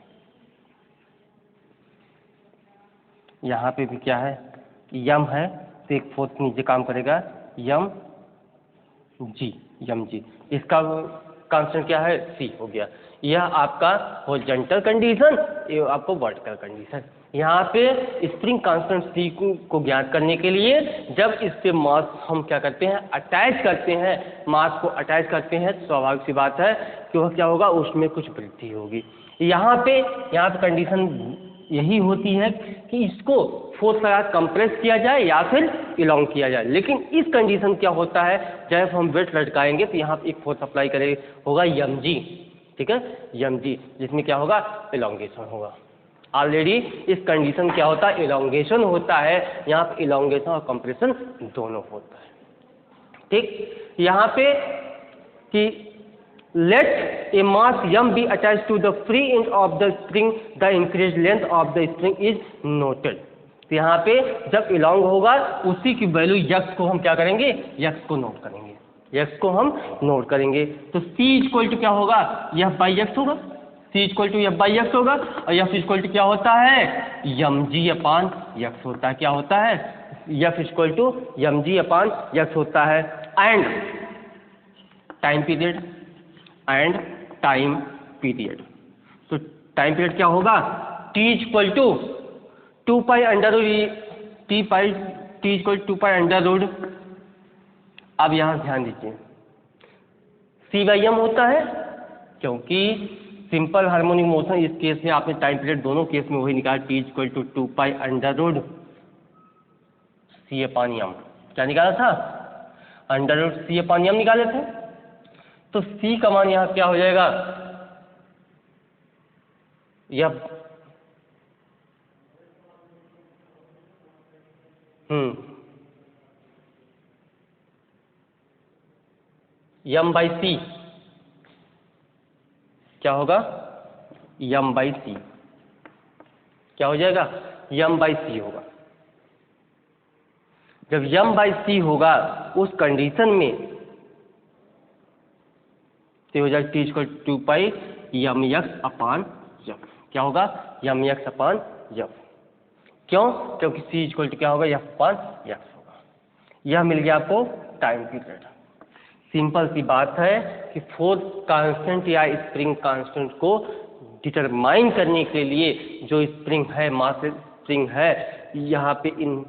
Speaker 1: यहाँ पे भी क्या है, m है, तो एक फोर्स नीचे काम करेगा mg, इसका कांस्टेंट क्या है, c हो गया। यह आपका हॉरिजॉन्टल कंडीशन, ये आपको वर्टिकल कंडीशन। यहाँ पे स्प्रिंग कांस्टेंट c को ज्ञात करने के लिए जब इस पे मास हम क्या करते हैं, अटैच करते हैं, मास को अटैच करते हैं, स्वाभाविक सी बात है कि वह क्या होगा, उसमें कुछ वृद्धि होगी। यहाँ पे कंडीशन यही होती है कि इसको फोर्स लगा कंप्रेस किया जाए या फिर इलॉन्ग किया जाए। लेकिन इस कंडीशन क्या होता है, जब हम वेट लटकाएंगे तो यहाँ पे एक फोर्स अप्लाई करेगा, होगा mg, ठीक है, mg, जिसमें क्या होगा, इलॉन्गेशन होगा। ऑलरेडी इस कंडीशन क्या होता है, इलॉन्गेशन होता है, यहाँ पे इलॉन्गेशन और कंप्रेशन दोनों होता है, ठीक। यहाँ पे कि let a mass m be attached to the free end of the spring, the increased length of the spring is noted। तो यहाँ पे जब इलॉन्ग होगा उसी की वैल्यू x को हम क्या करेंगे, x को नोट करेंगे, x को हम नोट करेंगे। तो c इक्वल टू क्या होगा, f बाई एक्स होगा, c equal to f by x होगा, और f इक्वल टू क्या होता है, mg अपान x होता है, क्या होता है, f equal to mg upon x होता है। एंड टाइम पीरियड, तो टाइम पीरियड क्या होगा, t equal to 2 pi under root t equal to 2 pi under root. अब यहाँ ध्यान दीजिए, c बाई m होता है, क्योंकि सिंपल हार्मोनिक मोशन इस केस में आपने टाइम पीरियड दोनों केस में वही निकाला, t equal to 2 pi under root c upon m, क्या निकाला था, under root c upon m निकाले थे। तो c का मान यहाँ क्या हो जाएगा, यह m बाई सी क्या होगा, m बाई सी क्या हो जाएगा, m बाई सी होगा। जब m बाई सी होगा उस कंडीशन में तो हो जाएगा t इक्वल 2 पाई mx अपान f, क्या होगा, mx अपान f, क्यों, क्योंकि c इक्वल टू क्या होगा, f अपान x होगा। यह मिल गया आपको टाइम पीरियड। सिंपल सी बात है कि फोर्स कांस्टेंट या स्प्रिंग कांस्टेंट को डिटरमाइन करने के लिए जो स्प्रिंग है, मास स्प्रिंग है, यहाँ पे in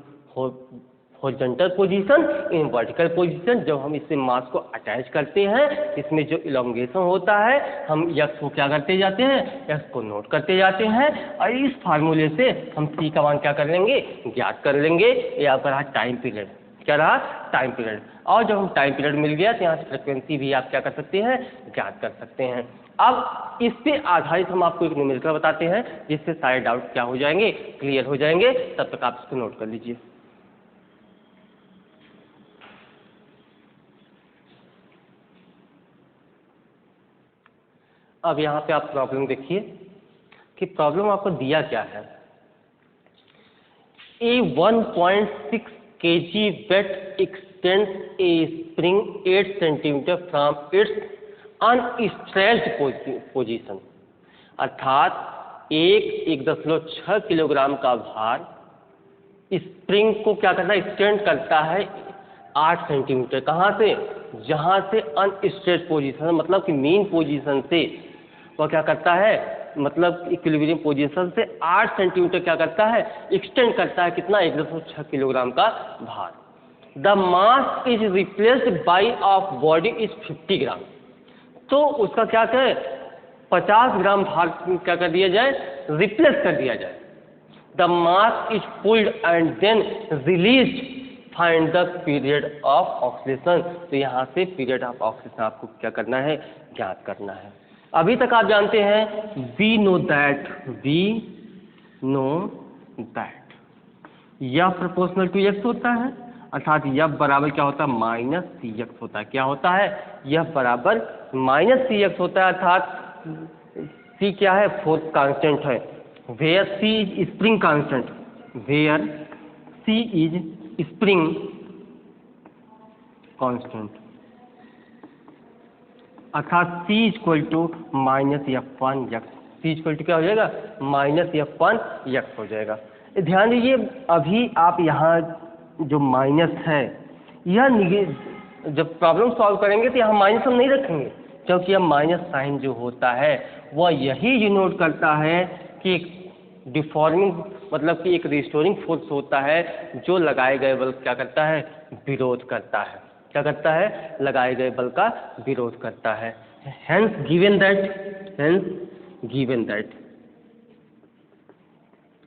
Speaker 1: horizontal position, in vertical position, जब हम इससे मास को अटैच करते हैं, इसमें जो इलॉन्गेशन होता है हम x को क्या करते जाते हैं, x को नोट करते जाते हैं, और इस फार्मूले से हम c का मान क्या कर लेंगे, ज्ञात कर लेंगे। ये आपका रहा टाइम पीरियड। क्या रहा, टाइम पीरियड। और जब हम टाइम पीरियड मिल गया तो यहाँ से फ्रिक्वेंसी भी आप क्या कर सकते हैं, ज्ञात कर सकते हैं। अब इस पे आधारित हम आपको एक न्यूमेरिकल बताते हैं जिससे सारे डाउट क्या हो जाएंगे, क्लियर हो जाएंगे। तब तक आप इसको नोट कर लीजिए। अब यहाँ पे आप प्रॉब्लम देखिए कि प्रॉब्लम आपको दिया क्या है। A 1.6 kg weight extends a spring 8 cm from its unstretched position, अर्थात 1.6 किलोग्राम का भार स्प्रिंग को क्या करता है, एक्सटेंड करता है 8 सेंटीमीटर। कहाँ से, जहाँ से अनस्ट्रेच्ड पोजीशन मतलब कि मेन पोजीशन से वह क्या करता है, मतलब इक्विलिब्रियम पोजीशन से 8 सेंटीमीटर क्या करता है, एक्सटेंड करता है कितना, 1.6 किलोग्राम का भार। The mass is replaced by of body is 50 ग्राम। तो उसका क्या करें, 50 ग्राम भार क्या कर दिया जाए, रिप्लेस कर दिया जाए। The mass is pulled and then released, find the period of oscillation. तो यहाँ से पीरियड ऑफ ऑक्सीलेशन आपको क्या करना है, ज्ञात करना है। अभी तक आप जानते हैं वी नो दैट यह प्रोपोर्शनल टू एक्स होता है, अर्थात यह बराबर क्या होता है, माइनस सी एक्स होता है। क्या होता है, यह बराबर माइनस सी एक्स होता है, अर्थात सी क्या है, फोर्स कांस्टेंट है। Where C is spring constant, where C is spring constant, अर्थात C equal to minus F1 x. C equal to क्या हो जाएगा, माइनस F1 एक्स हो जाएगा। ध्यान दीजिए, अभी आप यहाँ जो माइनस है, यह जब प्रॉब्लम सॉल्व करेंगे तो यहाँ माइनस हम नहीं रखेंगे, क्योंकि यह माइनस साइन जो होता है वह यही डिनोट करता है कि एक डिफॉर्मिंग मतलब कि एक रिस्टोरिंग फोर्स होता है जो लगाए गए बल क्या करता है, विरोध करता है। क्या करता है, लगाए गए बल का विरोध करता है। हेंस गिवन दैट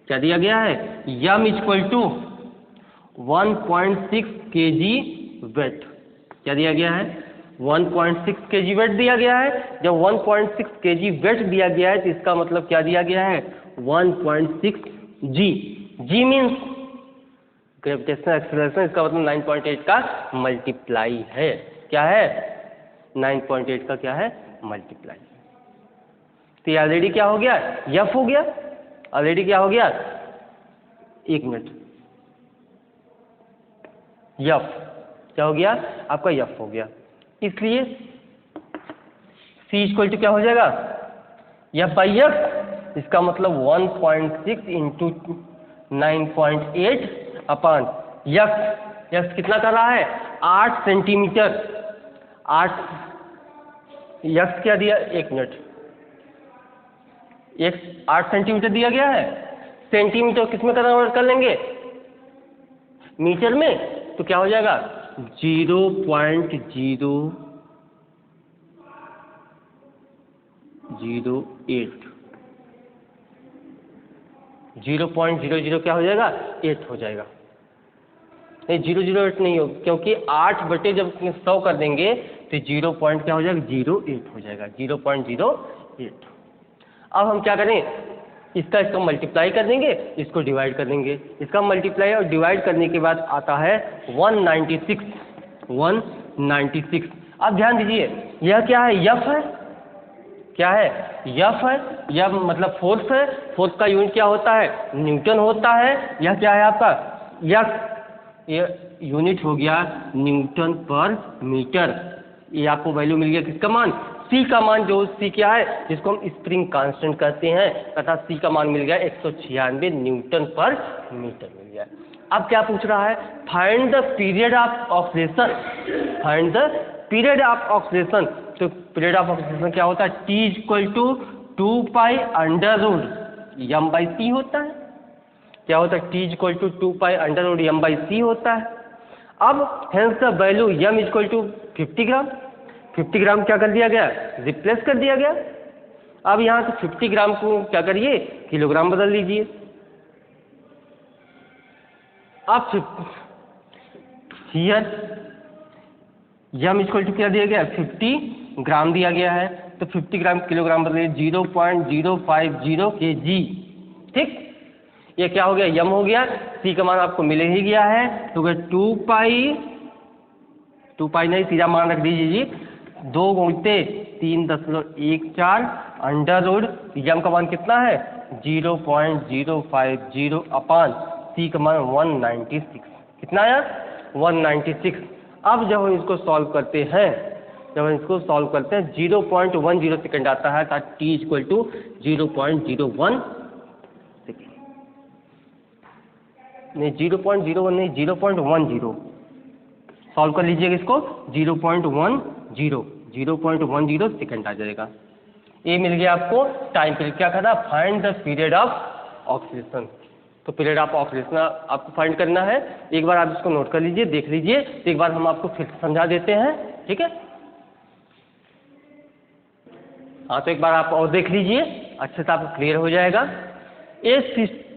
Speaker 1: क्या दिया गया है, यम इक्वल टू 1.6 kg वेट। क्या दिया गया है, 1.6 kg वेट दिया गया है। जब 1.6 kg वेट दिया गया है तो इसका मतलब क्या दिया गया है, 1.6 g। g means gravitational acceleration, इसका मतलब 9.8 का मल्टीप्लाई है। क्या है, 9.8 का क्या है, मल्टीप्लाई। तो ये ऑलरेडी क्या हो गया, एफ हो गया। ऑलरेडी क्या हो गया, एक मिनट, यफ क्या हो गया, आपका यफ हो गया। इसलिए सी इक्वल टू क्या हो जाएगा, यफ बाई यफ। इसका मतलब 1.6 इंटू 9.8 अपॉन यफ। यफ कितना कर रहा है, 8 सेंटीमीटर। 8 यफ क्या दिया, एक मिनट, 8 सेंटीमीटर दिया गया है। सेंटीमीटर किस में कन्वर्ट कर लेंगे, मीटर में। तो क्या हो जाएगा 0.008 0.00 क्या हो जाएगा, 8 हो जाएगा। नहीं 008 नहीं हो, क्योंकि 8 बटे जब 100 कर देंगे तो 0 पॉइंट क्या हो जाएगा, 08 हो जाएगा, 0.08। अब हम क्या करें, इसका मल्टीप्लाई कर देंगे, इसको डिवाइड कर देंगे। इसका मल्टीप्लाई और डिवाइड करने के बाद आता है 196। अब ध्यान दीजिए, यह क्या है, यफ है। क्या है, यफ है। यह मतलब फोर्स है। फोर्स का यूनिट क्या होता है, न्यूटन होता है। यह क्या है आपका, यह यूनिट हो गया न्यूटन पर मीटर। ये आपको वैल्यू मिल गया, किसका मान, सी का मान। जो सी क्या है, जिसको हम स्प्रिंग कांस्टेंट कहते हैं, तथा सी का मान मिल गया 196 न्यूटन पर मीटर मिल गया। अब क्या पूछ रहा है, find the period of oscillation. Find the period of oscillation. तो पीरियड ऑफ ऑक्सीलेशन क्या होता है, t equal to 2 pi under root m by c होता है। क्या होता है, t equal to 2 pi under root m by c होता है। अब hence the value m equal to 50 gram. 50 gram क्या कर दिया गया, रिप्लेस कर दिया गया। अब यहाँ से 50 ग्राम को क्या करिए, किलोग्राम बदल लीजिए। अब हियर यम इक्वल टू क्या दिया गया 50 ग्राम दिया गया है, तो 50 ग्राम किलोग्राम बदले 0.050 kg। ठीक, ये क्या हो गया यम हो गया, सी का मान आपको मिल ही गया है, तो 2 पाई नहीं सीधा मान रख दीजिए जी, 2 गुणते 3.14 अंडर रूट यम का मान कितना है 0.050 अपान सी का मान 196, कितना आया 196। अब जब हम इसको सॉल्व करते हैं 0.10 सेकंड आता है, t इक्वल टू 0.01 सेकेंड, नहीं 0.01 नहीं 0.10, सॉल्व कर लीजिएगा इसको 0.10 सेकंड आ जाएगा। ये मिल गया आपको टाइम पीरियड। क्या कहता है find the period of oxidation, तो पीरियड ऑफ ऑक्सीडेशन आपको फाइंड करना है। एक बार आप इसको नोट कर लीजिए, देख लीजिए, तो एक बार हम आपको फिर समझा देते हैं, ठीक है। हाँ, तो एक बार आप और देख लीजिए, अच्छे से आपको क्लियर हो जाएगा।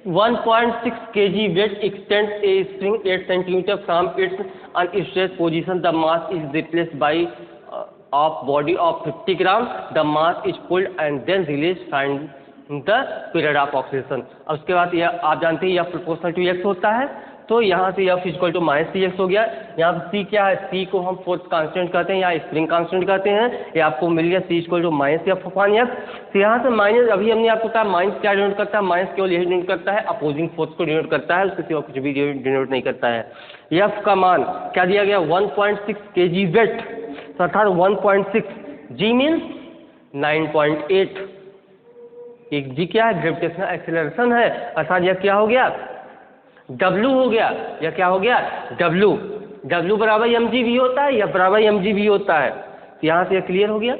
Speaker 1: 1.6 kg weight extends a spring 8 cm from its unstressed position. The mass is replaced by of body of 50 gram. The mass is pulled and then released. Find the period of oxidation. अब उसके बाद यह आप जानते हैं यह proportional to x होता है, तो यहाँ से यह इक्वल टू -cx हो गया। यहाँ पर c क्या है, c को हम फोर्स कांस्टेंट कहते हैं या स्प्रिंग कांस्टेंट कहते हैं। ये आपको मिल गया c equal to -f upon f। तो यहाँ से माइनस, अभी हमने आपको कहा माइनस क्या डिनोट करता है, माइनस केवल यही डिनोट करता है अपोजिंग फोर्स को डिनोट करता है, उसके सिवा कुछ भी डिनोट नहीं करता है। f का मान क्या दिया गया 1.6 kg वेट, अर्थात 1.6, g मीन्स 9.8, एक g क्या है ग्रेविटेशनल एक्सेलरेशन है, अर्थात यह क्या हो गया W हो गया, या क्या हो गया W बराबर mg भी होता है या बराबर mg भी होता है, तो यहाँ से यह क्लियर हो गया।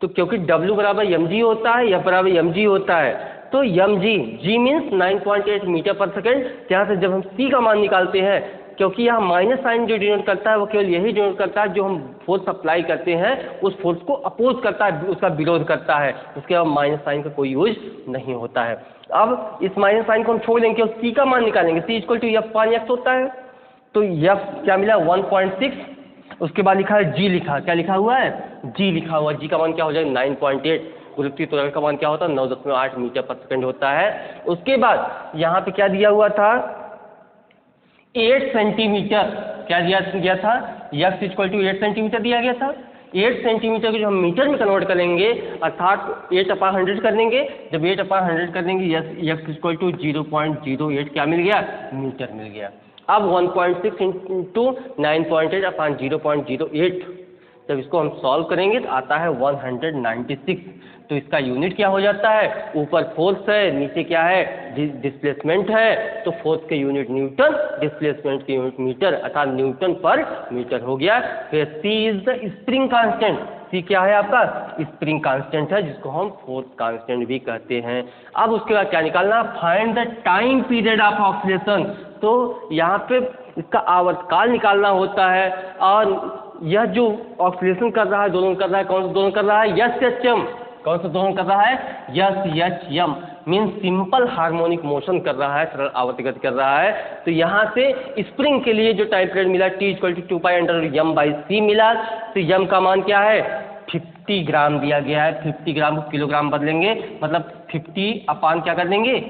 Speaker 1: तो क्योंकि W बराबर mg होता है या बराबर mg होता है, तो mg g मीन्स 9.8 मीटर पर सेकेंड। यहाँ से जब हम c का मान निकालते हैं, क्योंकि यहाँ माइनस साइन जो डिनोट करता है वो केवल यही डिनोट करता है जो हम फोर्स अप्लाई करते हैं उस फोर्स को अपोज करता है, उसका विरोध करता है, उसके बाद माइनस साइन का कोई यूज नहीं होता है। अब इस माइनस साइन को हम छोड़ देंगे, केवल c का मान निकालेंगे, c इक्वल टू f पान x होता है, तो f क्या मिला 1.6, उसके बाद लिखा है g, लिखा क्या लिखा हुआ है g लिखा हुआ, g का मान क्या हो जाएगा 9.8, गुरुत्वीय त्वरण का मान क्या होता है 9.8 मीटर पर सेकेंड होता है। उसके बाद यहाँ पे क्या दिया हुआ था 8 सेंटीमीटर, क्या दिया गया था x इक्वल टू 8 सेंटीमीटर दिया गया था। 8 सेंटीमीटर को जो हम मीटर में कन्वर्ट करेंगे, अर्थात 8/100 कर देंगे, जब 8/100 कर देंगे x इक्वल टू 0.08 क्या मिल गया मीटर मिल गया। अब 1.6 इंटू 9.8 अपान 0.08, जब इसको हम सॉल्व करेंगे तो आता है 196। तो इसका यूनिट क्या हो जाता है, ऊपर फोर्स है, नीचे क्या है डिस्प्लेसमेंट है, तो फोर्स के यूनिट न्यूटन, डिस्प्लेसमेंट के यूनिट मीटर, अर्थात न्यूटन पर मीटर हो गया। फिर c is the spring constant, c क्या है आपका स्प्रिंग कांस्टेंट है, जिसको हम फोर्स कांस्टेंट भी कहते हैं। अब उसके बाद क्या निकालना, find the time period of oxidation, तो यहाँ पे इसका आवर्तकाल निकालना होता है। और यह जो ऑक्सीडेशन कर रहा है, दोनों कर रहा है, कौन सा दोनों कर रहा है SHM, कौन सा दोनों कर रहा है SHM means simple harmonic motion कर रहा है, सरल आवर्ती गति कर रहा है। तो यहाँ से स्प्रिंग के लिए जो टाइम पीरियड मिला t इक्वल टू 2π/m/c मिला, तो m का मान क्या है 50 ग्राम दिया गया है। 50 ग्राम को किलोग्राम बदलेंगे, मतलब 50 अपान क्या कर देंगे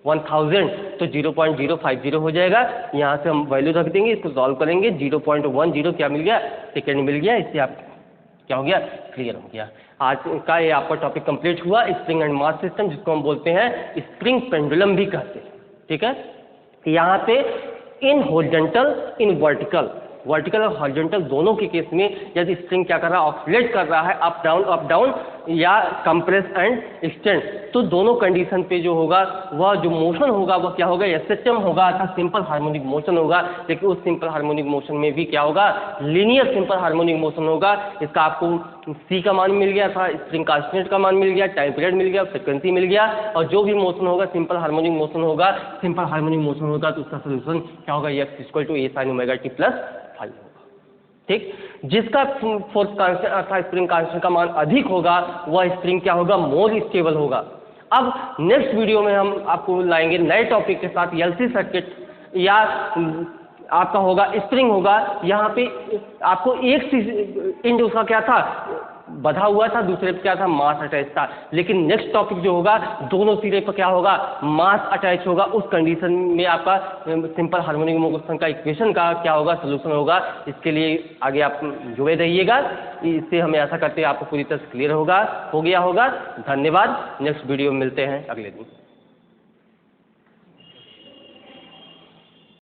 Speaker 1: 1000, तो 0.050 हो जाएगा। यहाँ से हम वैल्यू रख देंगे, इसको सॉल्व करेंगे 0.10 क्या मिल गया सेकेंड मिल गया। इससे आप क्या हो गया क्लियर हो गया। आज का ये आपका टॉपिक कंप्लीट हुआ, स्प्रिंग एंड मास सिस्टम, जिसको हम बोलते हैं स्प्रिंग पेंडुलम भी कहते हैं, ठीक है। यहाँ पे इन हॉरिजॉन्टल इन वर्टिकल और हॉरिजॉन्टल दोनों के केस में यदि स्प्रिंग क्या कर रहा है ऑक्सीलेट कर रहा है अप डाउन या कंप्रेस एंड एक्सटेंड, तो दोनों कंडीशन पे जो होगा वह जो मोशन होगा वह क्या होगा SHM होगा, अर्थात सिंपल हार्मोनिक मोशन होगा। लेकिन उस सिंपल हार्मोनिक मोशन में भी क्या होगा लीनियर सिंपल हार्मोनिक मोशन होगा। इसका आपको c का मान मिल गया था, स्प्रिंग कांस्टेंट का मान मिल गया, टाइम पीरियड मिल गया, फ्रिक्वेंसी मिल गया, और जो भी मोशन होगा सिंपल हार्मोनिक मोशन होगा। सिंपल हार्मोनिक मोशन होगा तो उसका सोल्यूशन क्या होगा x equal to a sin ωt plus 5 होगा, ठीक। जिसका फोर्स कांस्टेंट अर्थात स्प्रिंग कांस्टेंट का मान अधिक होगा वह स्प्रिंग क्या होगा मोर स्टेबल होगा। अब नेक्स्ट वीडियो में हम आपको लाएंगे नए टॉपिक के साथ LC सर्किट या आपका होगा स्प्रिंग होगा, यहाँ पे आपको एक एंड उसका क्या था, बधा हुआ था, दूसरे पे क्या था, मास अटैच था। लेकिन नेक्स्ट टॉपिक जो होगा, दोनों सिरे पर क्या होगा, मास अटैच होगा। उस कंडीशन में आपका सिंपल हार्मोनिक मोशन का इक्वेशन का क्या होगा, सोल्यूशन होगा। इसके लिए आगे आप जुड़े रहिएगा। इससे हमें आशा करते हैं आपको पूरी तरह से क्लियर हो गया होगा। धन्यवाद। नेक्स्ट वीडियो में मिलते हैं अगले दिन।